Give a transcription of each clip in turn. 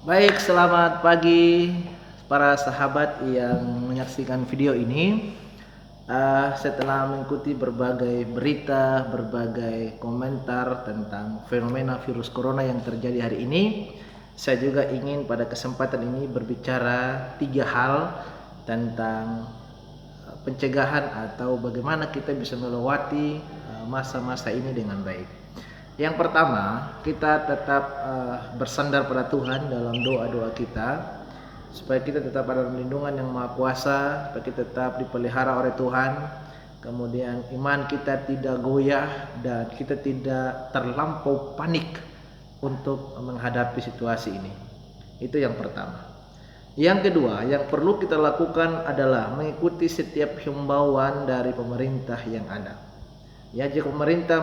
Baik, selamat pagi para sahabat yang menyaksikan video ini. Setelah mengikuti berbagai berita, berbagai komentar tentang fenomena virus corona yang terjadi hari ini, saya juga ingin pada kesempatan ini berbicara 3 hal tentang pencegahan atau bagaimana kita bisa melewati masa-masa ini dengan baik. Yang pertama, kita tetap bersandar pada Tuhan dalam doa-doa kita, supaya kita tetap ada lindungan yang Maha Kuasa, supaya kita tetap dipelihara oleh Tuhan. Kemudian iman kita tidak goyah dan kita tidak terlampau panik untuk menghadapi situasi ini. Itu yang pertama. Yang kedua, yang perlu kita lakukan adalah mengikuti setiap himbauan dari pemerintah yang ada. Ya, jika pemerintah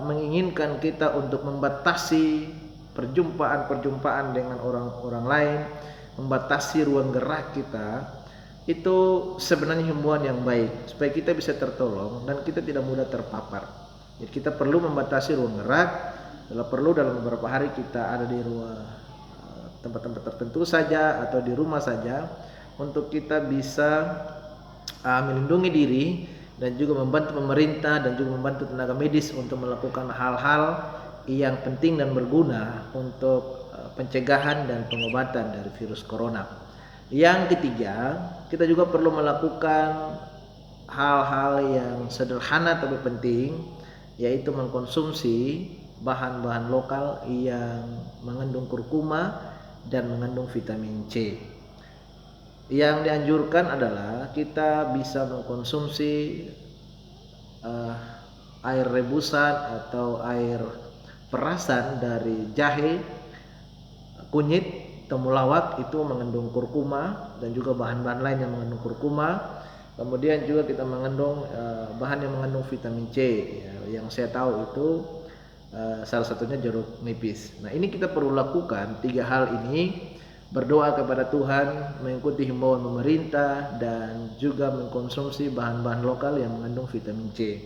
menginginkan kita untuk membatasi perjumpaan-perjumpaan dengan orang-orang lain, membatasi ruang gerak kita, itu sebenarnya himbauan yang baik supaya kita bisa tertolong dan kita tidak mudah terpapar. Jadi kita perlu membatasi ruang gerak. Kalau perlu dalam beberapa hari kita ada di ruang tempat-tempat tertentu saja atau di rumah saja untuk kita bisa melindungi diri dan juga membantu pemerintah dan juga membantu tenaga medis untuk melakukan hal-hal yang penting dan berguna untuk pencegahan dan pengobatan dari virus corona. Yang ketiga, kita juga perlu melakukan hal-hal yang sederhana tapi penting, yaitu mengkonsumsi bahan-bahan lokal yang mengandung kurkuma dan mengandung vitamin C. Yang dianjurkan adalah kita bisa mengkonsumsi air rebusan atau air perasan dari jahe, kunyit, temulawak, itu mengandung kurkuma dan juga bahan-bahan lain yang mengandung kurkuma. Kemudian juga kita mengandung bahan yang mengandung vitamin C, ya, yang saya tahu itu salah satunya jeruk nipis. Nah, ini kita perlu lakukan 3 hal ini: berdoa kepada Tuhan, mengikuti himbauan pemerintah, dan juga mengkonsumsi bahan-bahan lokal yang mengandung vitamin C.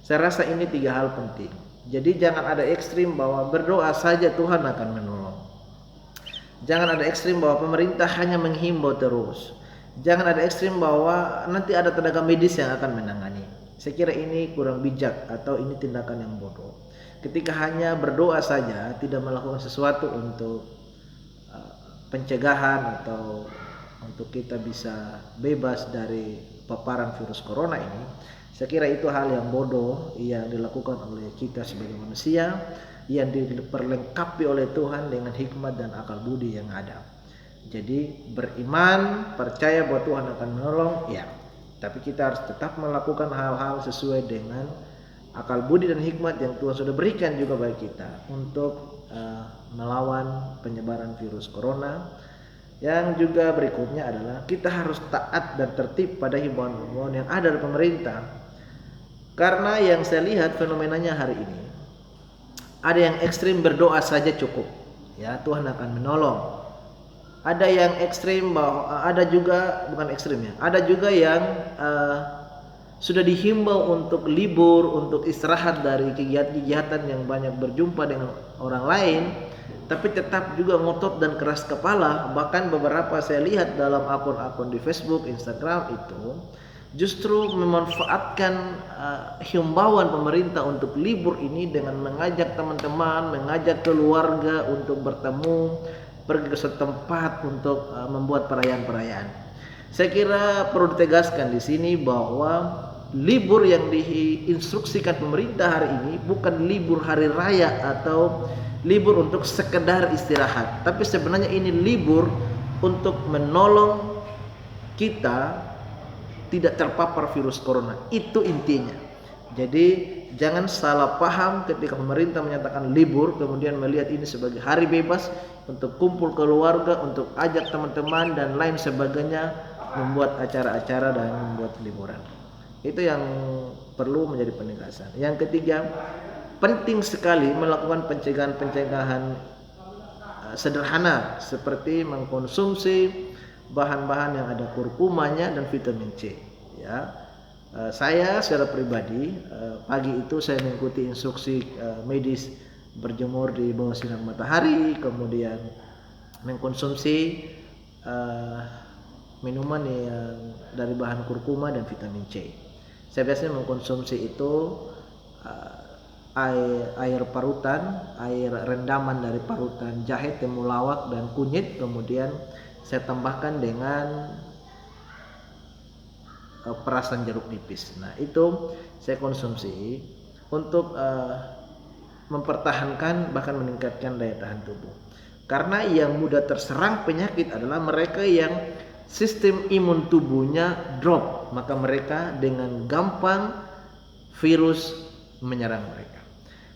Saya rasa ini 3 hal penting. Jadi jangan ada ekstrim bahwa berdoa saja Tuhan akan menolong. Jangan ada ekstrim bahwa pemerintah hanya menghimbau terus. Jangan ada ekstrim bahwa nanti ada tenaga medis yang akan menangani. Saya kira ini kurang bijak atau ini tindakan yang bodoh. Ketika hanya berdoa saja, tidak melakukan sesuatu untuk pencegahan atau untuk kita bisa bebas dari paparan virus corona ini, saya kira itu hal yang bodoh yang dilakukan oleh kita sebagai manusia, yang diperlengkapi oleh Tuhan dengan hikmat dan akal budi yang ada. Jadi beriman, percaya bahwa Tuhan akan menolong, ya, tapi kita harus tetap melakukan hal-hal sesuai dengan akal budi dan hikmat yang Tuhan sudah berikan juga bagi kita untuk melawan penyebaran virus corona. Yang juga berikutnya adalah kita harus taat dan tertib pada himbauan-himbauan yang ada dari pemerintah. Karena yang saya lihat fenomenanya hari ini, ada yang ekstrim berdoa saja cukup, ya, Tuhan akan menolong. Ada yang ekstrim bahwa ada juga bukan ekstrim, ya, ada juga yang sudah dihimbau untuk libur, untuk istirahat dari kegiatan-kegiatan yang banyak berjumpa dengan orang lain, tapi tetap juga ngotot dan keras kepala. Bahkan beberapa saya lihat dalam akun-akun di Facebook, Instagram itu justru memanfaatkan himbauan pemerintah untuk libur ini dengan mengajak teman-teman, mengajak keluarga untuk bertemu, pergi ke setempat untuk membuat perayaan-perayaan. Saya kira perlu ditegaskan di sini bahwa libur yang diinstruksikan pemerintah hari ini bukan libur hari raya atau libur untuk sekedar istirahat, tapi sebenarnya ini libur untuk menolong kita tidak terpapar virus corona. Itu intinya. Jadi jangan salah paham ketika pemerintah menyatakan libur kemudian melihat ini sebagai hari bebas untuk kumpul keluarga, untuk ajak teman-teman dan lain sebagainya, membuat acara-acara dan membuat liburan. Itu yang perlu menjadi penegasan. Yang ketiga, penting sekali melakukan pencegahan-pencegahan sederhana seperti mengkonsumsi bahan-bahan yang ada kurkumanya dan vitamin C, ya. Saya secara pribadi pagi itu saya mengikuti instruksi medis berjemur di bawah sinar matahari, kemudian mengkonsumsi minuman yang dari bahan kurkuma dan vitamin C. Saya biasanya mengkonsumsi itu air parutan, air rendaman dari parutan jahe, temulawak dan kunyit, kemudian saya tambahkan dengan perasan jeruk nipis. Nah, itu saya konsumsi untuk mempertahankan bahkan meningkatkan daya tahan tubuh. Karena yang mudah terserang penyakit adalah mereka yang sistem imun tubuhnya drop, maka mereka dengan gampang virus menyerang mereka.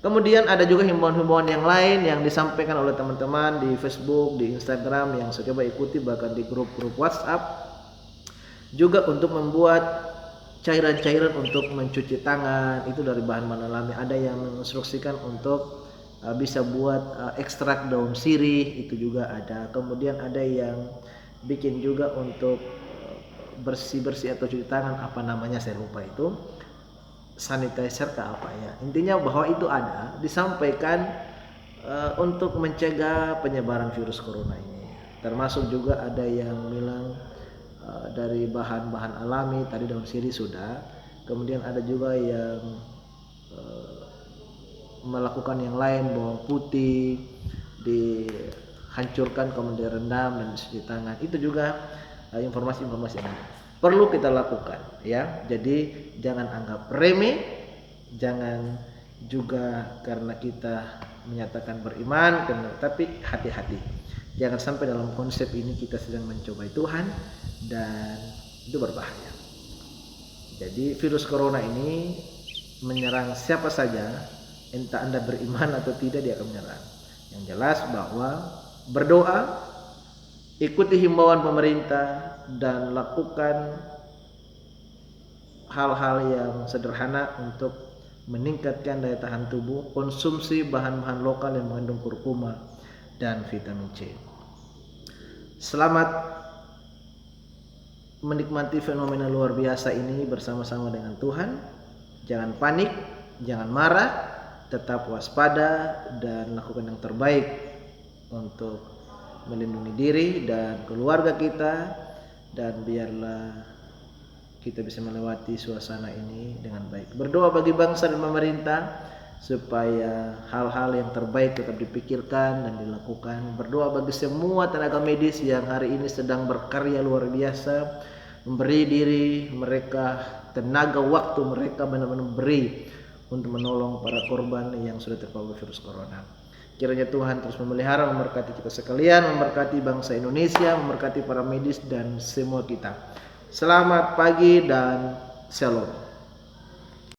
Kemudian ada juga himbauan-himbauan yang lain yang disampaikan oleh teman-teman di Facebook, di Instagram yang saya coba ikuti, bahkan di grup-grup WhatsApp juga untuk membuat cairan-cairan untuk mencuci tangan itu dari bahan alami. Ada yang menginstruksikan untuk bisa buat ekstrak daun sirih, itu juga ada. Kemudian ada yang bikin juga untuk bersih-bersih atau cuci tangan, apa namanya saya lupa itu, sanitizer ke apa ya. Intinya bahwa itu ada disampaikan untuk mencegah penyebaran virus corona ini. Termasuk juga ada yang bilang dari bahan-bahan alami, tadi daun sirih sudah. Kemudian ada juga yang melakukan yang lain, bawang putih dihancurkan kemudian rendam dan cuci tangan. Itu juga informasi-informasi yang ada. Perlu kita lakukan ya. Jadi jangan anggap remeh, jangan juga karena kita menyatakan beriman, tapi hati-hati. Jangan sampai dalam konsep ini kita sedang mencobai Tuhan dan itu berbahaya. Jadi virus corona ini menyerang siapa saja, entah Anda beriman atau tidak, dia akan menyerang. Yang jelas bahwa berdoa, ikuti himbauan pemerintah, dan lakukan hal-hal yang sederhana untuk meningkatkan daya tahan tubuh. Konsumsi bahan-bahan lokal yang mengandung kurkuma dan vitamin C. Selamat menikmati fenomena luar biasa ini bersama-sama dengan Tuhan. Jangan panik, jangan marah, tetap waspada dan lakukan yang terbaik untuk melindungi diri dan keluarga kita, dan biarlah kita bisa melewati suasana ini dengan baik. Berdoa bagi bangsa dan pemerintah supaya hal-hal yang terbaik tetap dipikirkan dan dilakukan. Berdoa bagi semua tenaga medis yang hari ini sedang berkarya luar biasa, memberi diri mereka, tenaga waktu mereka benar-benar beri untuk menolong para korban yang sudah terpapar virus corona. Kiranya Tuhan terus memelihara, memberkati kita sekalian, memberkati bangsa Indonesia, memberkati para medis dan semua kita. Selamat pagi dan shalom.